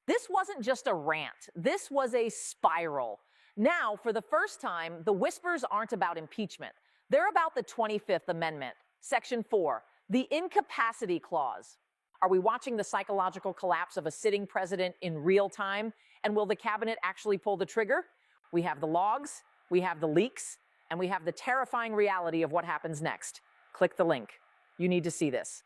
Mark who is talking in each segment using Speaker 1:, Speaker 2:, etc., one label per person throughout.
Speaker 1: This wasn't just a rant. This was a spiral. Now, for the first time, the whispers aren't about impeachment. They're about the 25th Amendment, Section 4, the incapacity clause. Are we watching the psychological collapse of a sitting president in real time? And will the cabinet actually pull the trigger? We have the logs, we have the leaks, and we have the terrifying reality of what happens next. Click the link. You need to see this.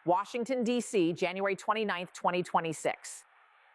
Speaker 1: Washington, D.C., January 29th, 2026.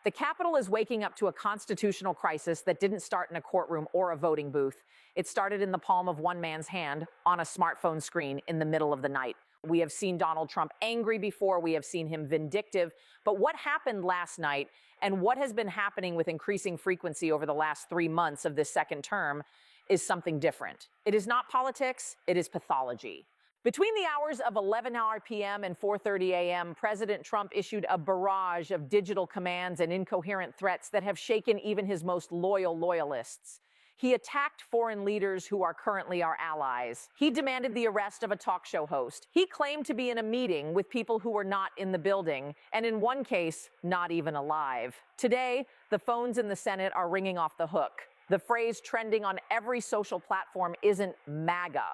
Speaker 1: The Capitol is waking up to a constitutional crisis that didn't start in a courtroom or a voting booth. It started in the palm of one man's hand on a smartphone screen in the middle of the night. We have seen Donald Trump angry before. We have seen him vindictive. But what happened last night and what has been happening with increasing frequency over the last 3 months of this second term is something different. It is not politics. It is pathology. Between the hours of 11 p.m. and 4:30 a.m., President Trump issued a barrage of digital commands and incoherent threats that have shaken even his most loyal loyalists. He attacked foreign leaders who are currently our allies. He demanded the arrest of a talk show host. He claimed to be in a meeting with people who were not in the building, and in one case, not even alive. Today, the phones in the Senate are ringing off the hook. The phrase trending on every social platform isn't MAGA.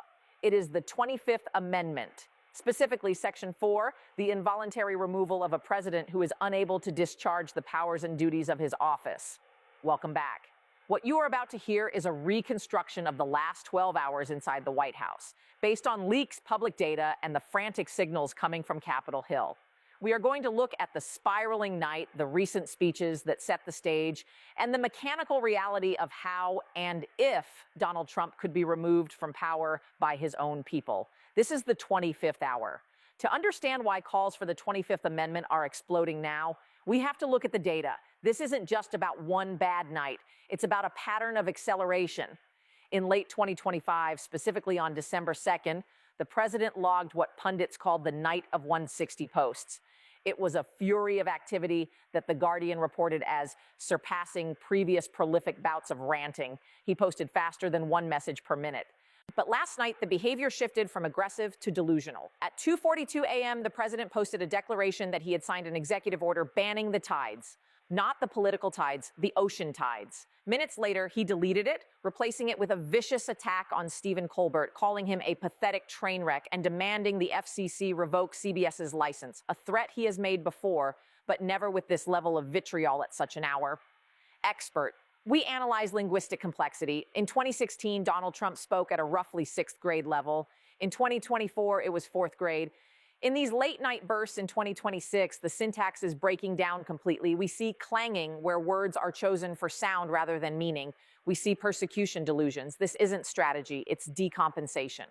Speaker 1: It is the 25th Amendment, specifically Section 4, the involuntary removal of a president who is unable to discharge the powers and duties of his office. Welcome back. What you are about to hear is a reconstruction of the last 12 hours inside the White House, based on leaks, public data, and the frantic signals coming from Capitol Hill. We are going to look at the spiraling night, the recent speeches that set the stage, and the mechanical reality of how and if Donald Trump could be removed from power by his own people. This is the 25th hour. To understand why calls for the 25th Amendment are exploding now, we have to look at the data. This isn't just about one bad night. It's about a pattern of acceleration. In late 2025, specifically on December 2nd, the president logged what pundits called the Night of 160 posts. It was a fury of activity that The Guardian reported as surpassing previous prolific bouts of ranting. He posted faster than one message per minute. But last night, the behavior shifted from aggressive to delusional. At 2:42 a.m., the president posted a declaration that he had signed an executive order banning the tides. Not the political tides, the ocean tides. Minutes later, he deleted it, replacing it with a vicious attack on Stephen Colbert, calling him a pathetic train wreck and demanding the FCC revoke CBS's license, a threat he has made before, but never with this level of vitriol at such an hour. Expert. We analyze linguistic complexity. In 2016, Donald Trump spoke at a roughly 6th grade level. In 2024, it was 4th grade. In these late-night bursts in 2026, the syntax is breaking down completely. We see clanging where words are chosen for sound rather than meaning. We see persecution delusions. This isn't strategy, it's decompensation.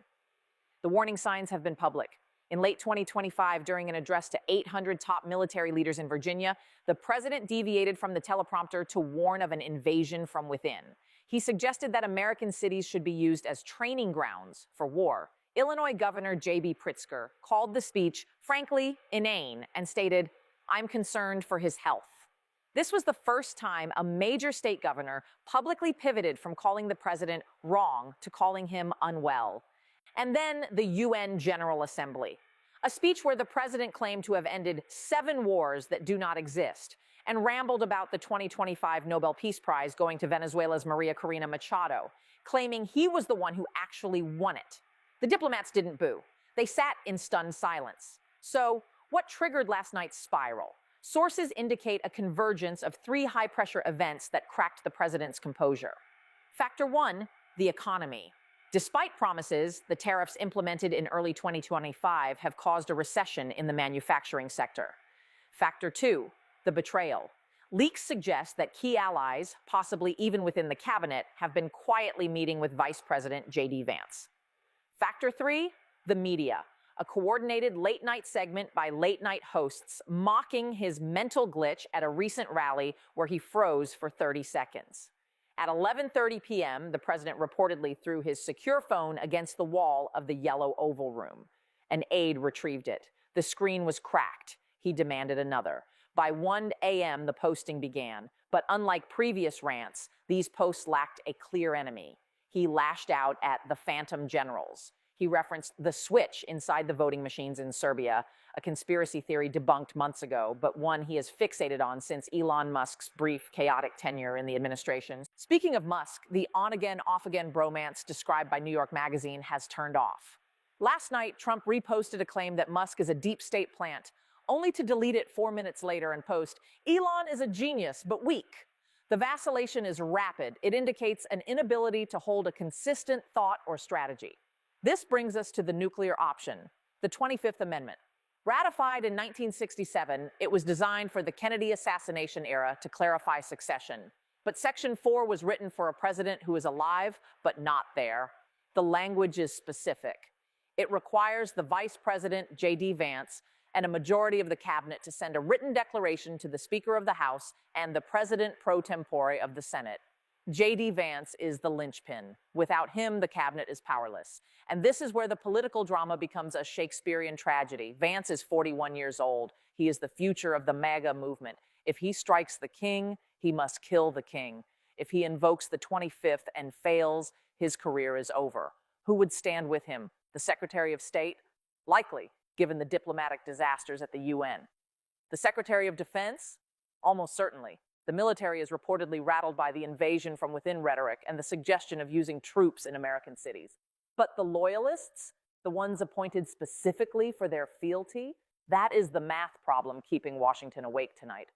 Speaker 1: The warning signs have been public. In late 2025, during an address to 800 top military leaders in Virginia, the president deviated from the teleprompter to warn of an invasion from within. He suggested that American cities should be used as training grounds for war. Illinois Governor J.B. Pritzker called the speech, frankly, inane, and stated, "I'm concerned for his health." This was the first time a major state governor publicly pivoted from calling the president wrong to calling him unwell. And then the UN General Assembly, a speech where the president claimed to have ended 7 wars that do not exist, and rambled about the 2025 Nobel Peace Prize going to Venezuela's Maria Corina Machado, claiming he was the one who actually won it. The diplomats didn't boo. They sat in stunned silence. So, what triggered last night's spiral? Sources indicate a convergence of 3 high-pressure events that cracked the president's composure. Factor 1, the economy. Despite promises, the tariffs implemented in early 2025 have caused a recession in the manufacturing sector. Factor 2, the betrayal. Leaks suggest that key allies, possibly even within the cabinet, have been quietly meeting with Vice President J.D. Vance. Factor 3, the media. A coordinated late-night segment by late-night hosts mocking his mental glitch at a recent rally where he froze for 30 seconds. At 11:30 p.m., the president reportedly threw his secure phone against the wall of the yellow Oval Room. An aide retrieved it. The screen was cracked. He demanded another. By 1 a.m., the posting began. But unlike previous rants, these posts lacked a clear enemy. He lashed out at the phantom generals. He referenced the switch inside the voting machines in Serbia, a conspiracy theory debunked months ago, but one he has fixated on since Elon Musk's brief, chaotic tenure in the administration. Speaking of Musk, the on-again, off-again bromance described by New York Magazine has turned off. Last night, Trump reposted a claim that Musk is a deep state plant, only to delete it 4 minutes later and post, "Elon is a genius, but weak." The vacillation is rapid. It indicates an inability to hold a consistent thought or strategy. This brings us to the nuclear option, the 25th Amendment. Ratified in 1967, it was designed for the Kennedy assassination era to clarify succession. But Section 4 was written for a president who is alive but not there. The language is specific. It requires the Vice President, J.D. Vance, and a majority of the cabinet to send a written declaration to the Speaker of the House and the President pro tempore of the Senate. J.D. Vance is the linchpin. Without him, the cabinet is powerless. And this is where the political drama becomes a Shakespearean tragedy. Vance is 41 years old. He is the future of the MAGA movement. If he strikes the king, he must kill the king. If he invokes the 25th and fails, his career is over. Who would stand with him? The Secretary of State? Likely, given the diplomatic disasters at the UN. The Secretary of Defense? Almost certainly. The military is reportedly rattled by the invasion from within rhetoric and the suggestion of using troops in American cities. But the loyalists, the ones appointed specifically for their fealty, that is the math problem keeping Washington awake tonight.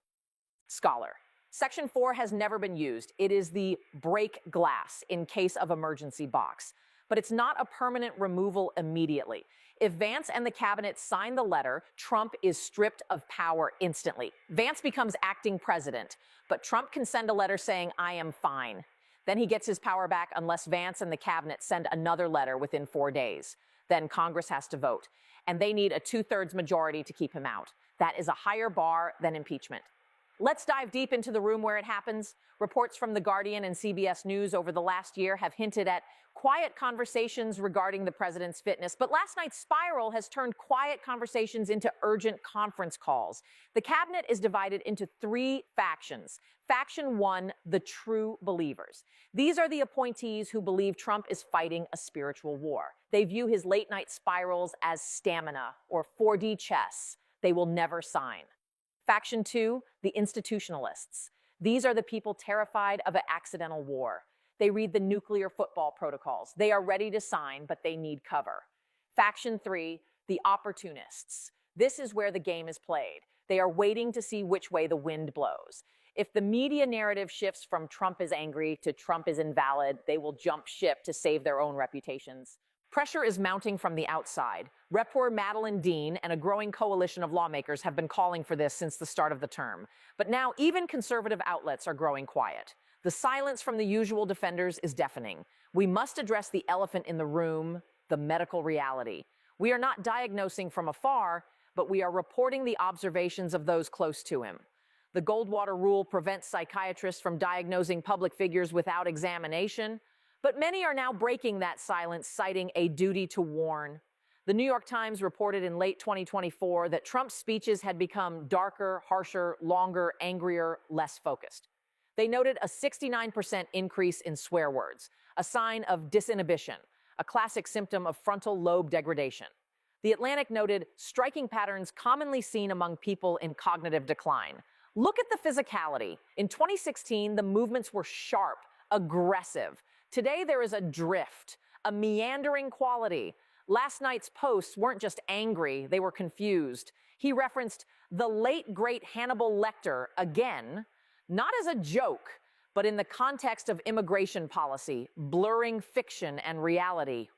Speaker 1: Scholar. Section 4 has never been used. It is the break glass in case of emergency box. But it's not a permanent removal immediately. If Vance and the cabinet sign the letter, Trump is stripped of power instantly. Vance becomes acting president, but Trump can send a letter saying, "I am fine." Then he gets his power back unless Vance and the cabinet send another letter within 4 days. Then Congress has to vote, and they need a 2/3 majority to keep him out. That is a higher bar than impeachment. Let's dive deep into the room where it happens. Reports from The Guardian and CBS News over the last year have hinted at quiet conversations regarding the president's fitness, but last night's spiral has turned quiet conversations into urgent conference calls. The cabinet is divided into 3 factions. Faction 1, the true believers. These are the appointees who believe Trump is fighting a spiritual war. They view his late-night spirals as stamina or 4D chess. They will never sign. Faction 2, the institutionalists. These are the people terrified of an accidental war. They read the nuclear football protocols. They are ready to sign, but they need cover. Faction 3, the opportunists. This is where the game is played. They are waiting to see which way the wind blows. If the media narrative shifts from Trump is angry to Trump is invalid, they will jump ship to save their own reputations. Pressure is mounting from the outside. Reporter Madeline Dean and a growing coalition of lawmakers have been calling for this since the start of the term. But now even conservative outlets are growing quiet. The silence from the usual defenders is deafening. We must address the elephant in the room, the medical reality. We are not diagnosing from afar, but we are reporting the observations of those close to him. The Goldwater rule prevents psychiatrists from diagnosing public figures without examination, but many are now breaking that silence, citing a duty to warn. The New York Times reported in late 2024 that Trump's speeches had become darker, harsher, longer, angrier, less focused. They noted a 69% increase in swear words, a sign of disinhibition, a classic symptom of frontal lobe degradation. The Atlantic noted striking patterns commonly seen among people in cognitive decline. Look at the physicality. In 2016, the movements were sharp, aggressive. Today, there is a drift, a meandering quality. Last night's posts weren't just angry, they were confused. He referenced the late, great Hannibal Lecter again, not as a joke, but in the context of immigration policy, blurring fiction and reality.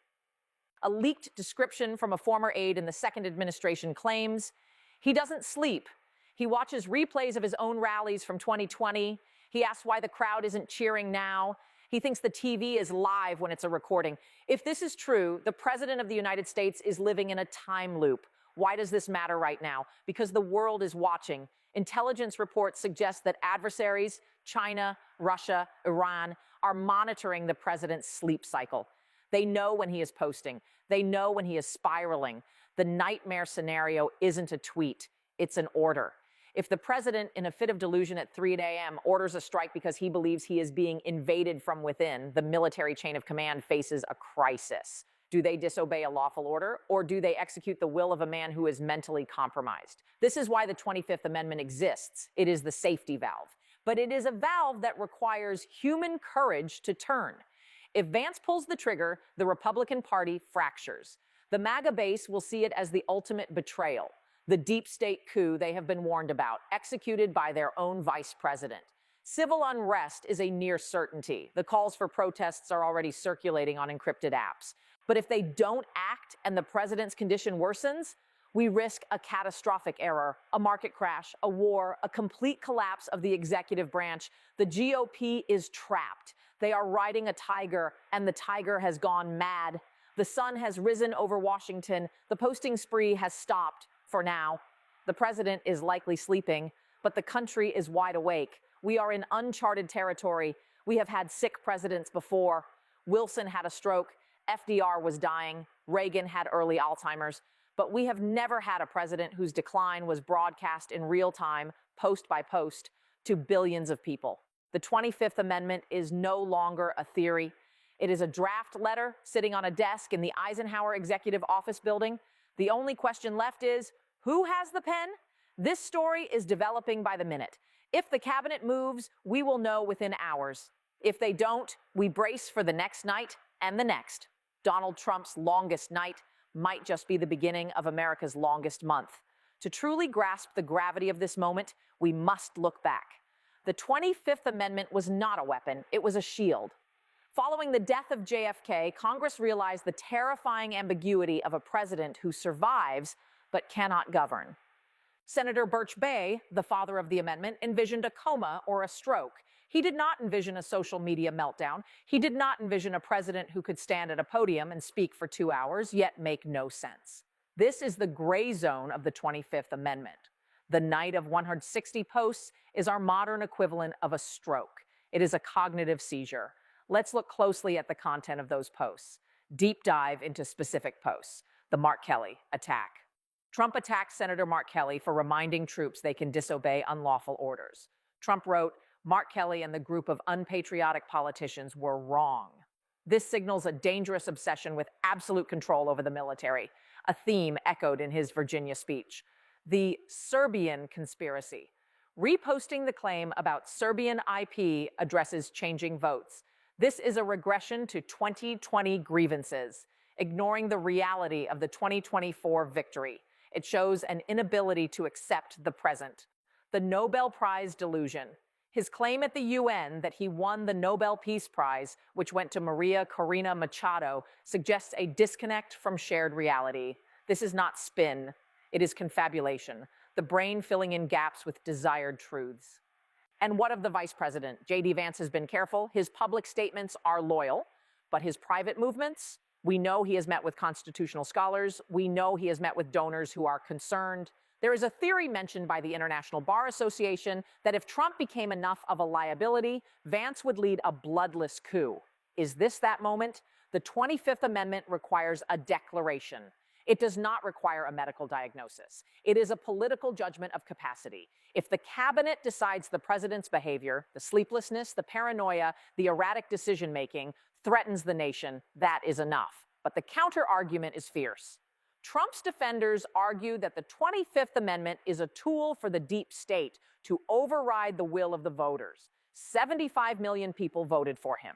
Speaker 1: A leaked description from a former aide in the second administration claims he doesn't sleep. He watches replays of his own rallies from 2020. He asks why the crowd isn't cheering now. He thinks the TV is live when it's a recording. If this is true, the President of the United States is living in a time loop. Why does this matter right now? Because the world is watching. Intelligence reports suggest that adversaries, China, Russia, Iran, are monitoring the president's sleep cycle. They know when he is posting. They know when he is spiraling. The nightmare scenario isn't a tweet. It's an order. If the president, in a fit of delusion at 3 a.m., orders a strike because he believes he is being invaded from within, the military chain of command faces a crisis. Do they disobey a lawful order, or do they execute the will of a man who is mentally compromised? This is why the 25th Amendment exists. It is the safety valve. But it is a valve that requires human courage to turn. If Vance pulls the trigger, the Republican Party fractures. The MAGA base will see it as the ultimate betrayal, the deep state coup they have been warned about, executed by their own vice president. Civil unrest is a near certainty. The calls for protests are already circulating on encrypted apps. But if they don't act and the president's condition worsens, we risk a catastrophic error, a market crash, a war, a complete collapse of the executive branch. The GOP is trapped. They are riding a tiger, and the tiger has gone mad. The sun has risen over Washington. The posting spree has stopped for now. The president is likely sleeping, but the country is wide awake. We are in uncharted territory. We have had sick presidents before. Wilson had a stroke. FDR was dying. Reagan had early Alzheimer's. But we have never had a president whose decline was broadcast in real time, post by post, to billions of people. The 25th Amendment is no longer a theory. It is a draft letter sitting on a desk in the Eisenhower Executive Office building. The only question left is, who has the pen? This story is developing by the minute. If the cabinet moves, we will know within hours. If they don't, we brace for the next night and the next. Donald Trump's longest night might just be the beginning of America's longest month. To truly grasp the gravity of this moment, we must look back. The 25th Amendment was not a weapon, it was a shield. Following the death of JFK, Congress realized the terrifying ambiguity of a president who survives but cannot govern. Senator Birch Bayh, the father of the amendment, envisioned a coma or a stroke. He did not envision a social media meltdown. He did not envision a president who could stand at a podium and speak for 2 hours, yet make no sense. This is the gray zone of the 25th Amendment. The night of 160 posts is our modern equivalent of a stroke. It is a cognitive seizure. Let's look closely at the content of those posts. Deep dive into specific posts. The Mark Kelly attack. Trump attacked Senator Mark Kelly for reminding troops they can disobey unlawful orders. Trump wrote, Mark Kelly and the group of unpatriotic politicians were wrong. This signals a dangerous obsession with absolute control over the military, a theme echoed in his Virginia speech. The Serbian conspiracy. Reposting the claim about Serbian IP addresses changing votes. This is a regression to 2020 grievances, ignoring the reality of the 2024 victory. It shows an inability to accept the present. The Nobel Prize delusion. His claim at the UN that he won the Nobel Peace Prize, which went to Maria Corina Machado, suggests a disconnect from shared reality. This is not spin. It is confabulation, the brain filling in gaps with desired truths. And what of the vice president? J.D. Vance has been careful. His public statements are loyal, but his private movements, we know he has met with constitutional scholars. We know he has met with donors who are concerned. There is a theory mentioned by the International Bar Association that if Trump became enough of a liability, Vance would lead a bloodless coup. Is this that moment? The 25th Amendment requires a declaration. It does not require a medical diagnosis. It is a political judgment of capacity. If the cabinet decides the president's behavior, the sleeplessness, the paranoia, the erratic decision-making threatens the nation, that is enough. But the counter-argument is fierce. Trump's defenders argue that the 25th Amendment is a tool for the deep state to override the will of the voters. 75 million people voted for him.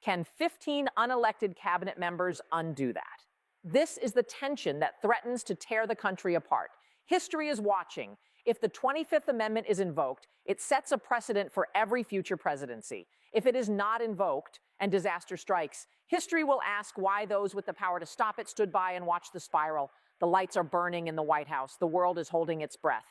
Speaker 1: Can 15 unelected cabinet members undo that? This is the tension that threatens to tear the country apart. History is watching. If the 25th Amendment is invoked, it sets a precedent for every future presidency. If it is not invoked and disaster strikes, history will ask why those with the power to stop it stood by and watched the spiral. The lights are burning in the White House. The world is holding its breath.